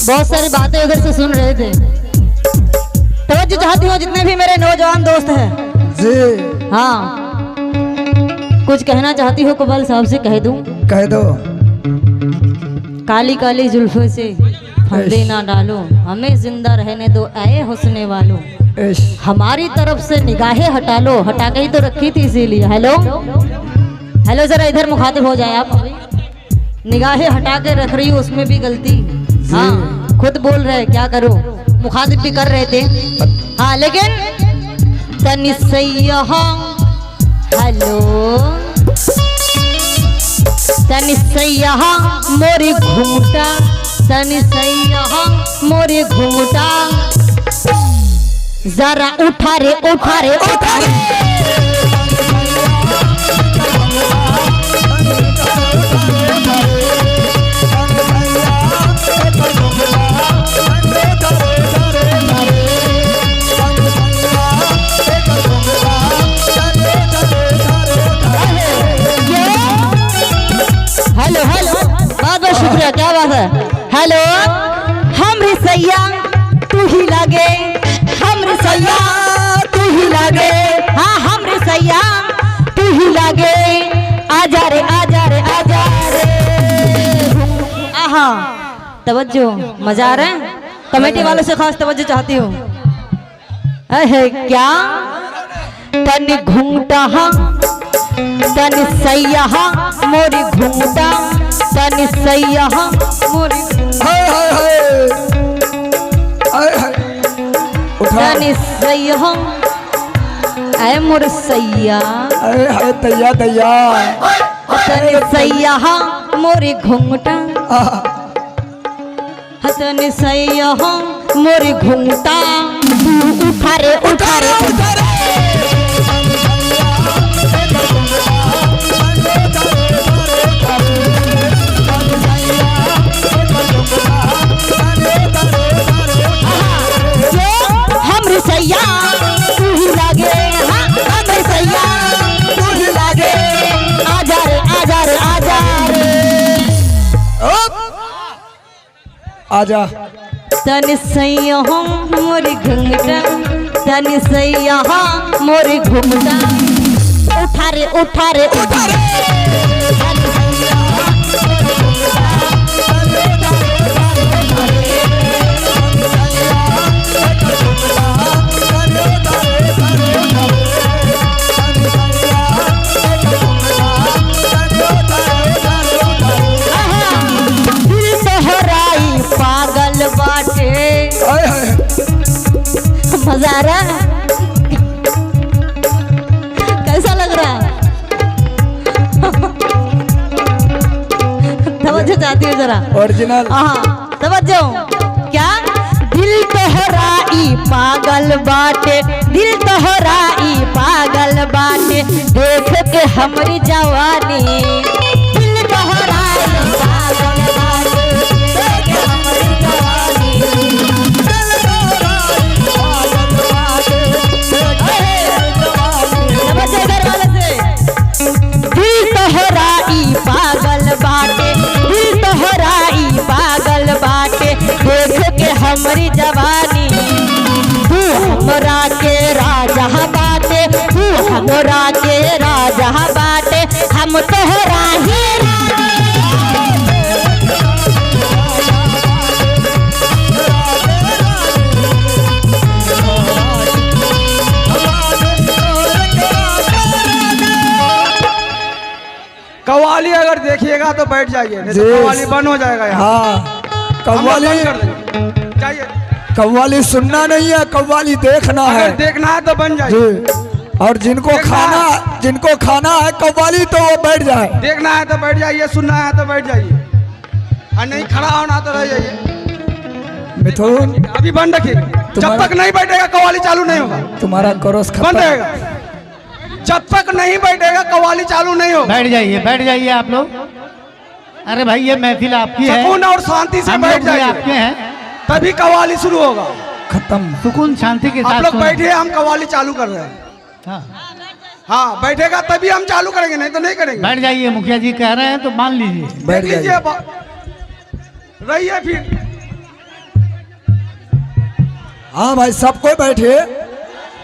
बहुत सारी बातें उधर से सुन रहे थे। तवज्जो चाहती हूँ जितने भी मेरे नौजवान दोस्त हैं जी। हाँ, कुछ कहना चाहती हो कबाल साहब से कह दूं? कह दो। काली काली जुल्फों से फंदे ना डालो, हमें जिंदा रहने दो आए हुस्ने वालों। हमारी तरफ से निगाहें हटा लो, हटा के ही तो रखी थी इसीलिए। हेलो हेलो, जरा इधर मुखातिब हो जाए आप। निगाहें हटा के रख रही हो, उसमें भी गलती। हाँ, खुद बोल रहे, क्या करो, मुखातिब भी कर रहे थे। हाँ, लेकिन तनिसैया हेलो तनिसैया मोरी घूंटा, तनिसैया मोरी घूंटा, जरा उठा रे उठा रे उठा रे। हेलो हेलो, बहुत बहुत शुक्रिया, क्या बात है। हेलो, हम रिसैया तू ही लागे, हम रिसैया तू ही लागे, हाँ हम रिसैया तू ही लागे, आजा रे आजा रे आजा रे। आहा, तवज्जो, मजा आ रहा है। कमेटी वालों से खास तवज्जो चाहती हूँ। अहे क्या तन घूंटा तन सैया मोरी घूंटा, तन सैया मोरी तन सैया ऐ मोर सैया, तैया तैया तन सैया मोरी घूंटा, तन सैया मोरी घूंटा, उठा रे उठा रे उठा रे। हम रिसैया तू ही लागे, हाँ हम रिसैया तू ही लागे, आजा रे आजा रे आजा रे। आजा। तन सैया मोरी घूंटा, तन सैया मोरी घूंटा, उठा रे उठा रे उठा रे। मजा आ रहा है? कैसा लग रहा है? तवज्जो चाहती हूँ जरा, ओरिजिनल। हाँ तवज्जो। क्या दिल तोहराई पागल बाटे, दिल तोहराई पागल बाटे, देख के हमारी जवानी, दिल तोहराई पागल बाटे, देख के हमारी जवानी। दिल तोहराई पागल बाटे, दिल तोहराई पागल बाटे, देख के हमारी जवानी, तू हमरा के राजा बाटे, तू हमरा के राजा बाटे, हम तोहरा ही कव्वाली अगर देखिएगा तो बैठ जाइए, नहीं तो कव्वाली बंद हो जाएगा यहाँ। हाँ, कव्वाली जाइए। कव्वाली सुनना नहीं है, कव्वाली देखना है। अगर देखना है तो बन जाइए। और जिनको खाना है कव्वाली तो वो बैठ जाए। देखना है तो बैठ जाइए, सुनना है तो बैठ जाइए, और नहीं खड़ा होना तो रह जाइए। मिथुन अभी बंद रखिए, जब तक नहीं बैठेगा कव्वाली चालू नहीं होगा। तुम्हारा क्रॉस बंद रहेगा, जब तक नहीं बैठेगा कव्वाली चालू नहीं होगा। बैठ जाइए आप लोग। अरे भाई ये महफिल आपकी है, सुकून और शांति से बैठ जाइए, आपके हैं, तभी कव्वाली शुरू होगा। खत्म। सुकून शांति के साथ आप लोग बैठिए, हम कव्वाली चालू कर रहे हैं। हाँ बैठेगा तभी हम चालू करेंगे, नहीं तो नहीं करेंगे। बैठ जाइए, मुखिया जी कह रहे हैं तो मान लीजिए। बैठ जाइए। रहिए फिर हाँ भाई सबको बैठे,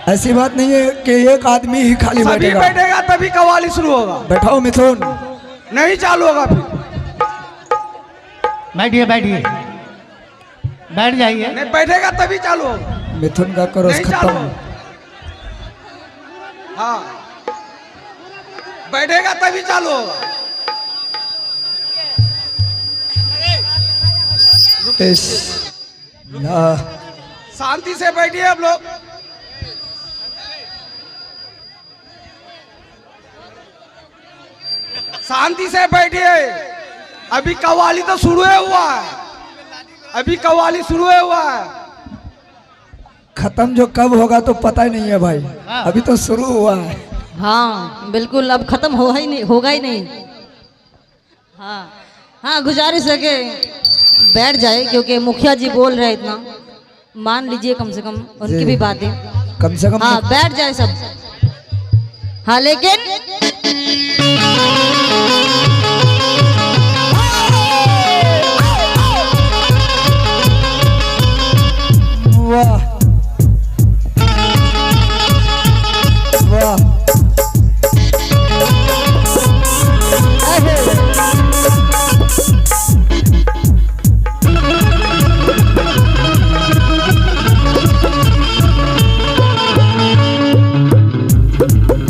ऐसी बात नहीं है कि एक आदमी ही खाली सभी बैठेगा। बैठेगा तभी कव्वाली शुरू होगा, बैठाओ मिथुन। नहीं चालू होगा फिर। बैठिए बैठिए, बैठ जाइए। नहीं बैठेगा तभी चालू होगा, मिथुन का क्रॉस नहीं चालू खत्म। होगा। हाँ बैठेगा तभी चालू होगा। इस ना शांति से बैठिए आप लोग। शांति से बैठिए, अभी कव्वाली तो शुरू हुआ है, अभी कव्वाली शुरू हुआ है। खत्म जो कब होगा तो पता ही नहीं है भाई, अभी तो शुरू हुआ है। हाँ बिल्कुल, अब खत्म होगा ही नहीं, होगा ही नहीं। हाँ हाँ, गुजारिश है कि बैठ जाए, क्योंकि मुखिया जी बोल रहे इतना, मान लीजिए कम से कम उनकी जी। भी बातें। कम से कम हाँ बैठ जाए सब। हाँ लेकिन वाह वाह,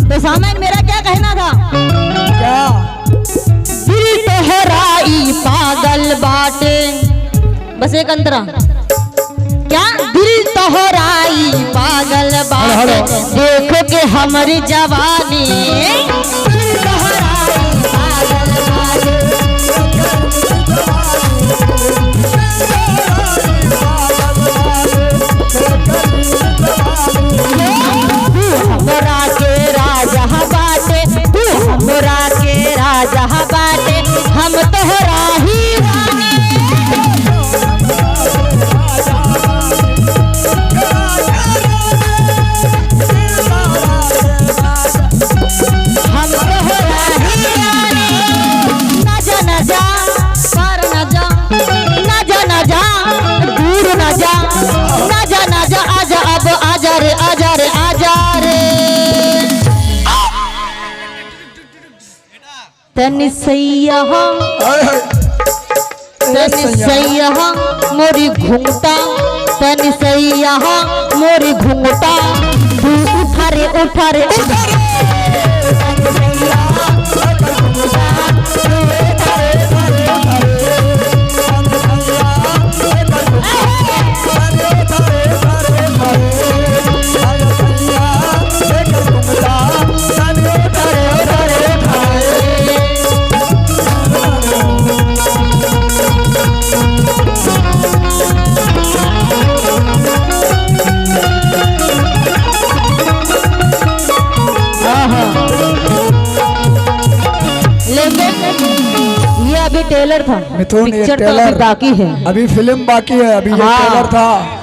तो सामने मेरा क्या कहना था? क्या दिल तोहराई पागल बाटे, बस एक अंतरा। क्या दिल तोहराई पागल बाटे, देखो के हमारी जवानी। दिल तोहराई पागल बाटे, तू हमरा के राजा बाटे, तू हमरा के राजा बाटे, हम तोहरा ही रानी। हम तोहरा ही रानी। ना जा ना जा, पार ना जा, ना जा ना जा, दूर ना जा, ना जा ना जा, आजा अब आजा रे, आजा रे, आजा रे। तनी सैया हाय हाय। तनी सैया मोरी घूंघटा, तनी सैया मोरी घूंघटा, तू उठा रे, उठा रे, उठा रे। तनी सैया मोरी घूंघटा, तू उठा रे, उठा रे। लेकिन ये अभी टेलर था, मिथुन ये पिक्चर तो टेलर अभी बाकी है। अभी फिल्म बाकी है, अभी ये हाँ। टेलर था।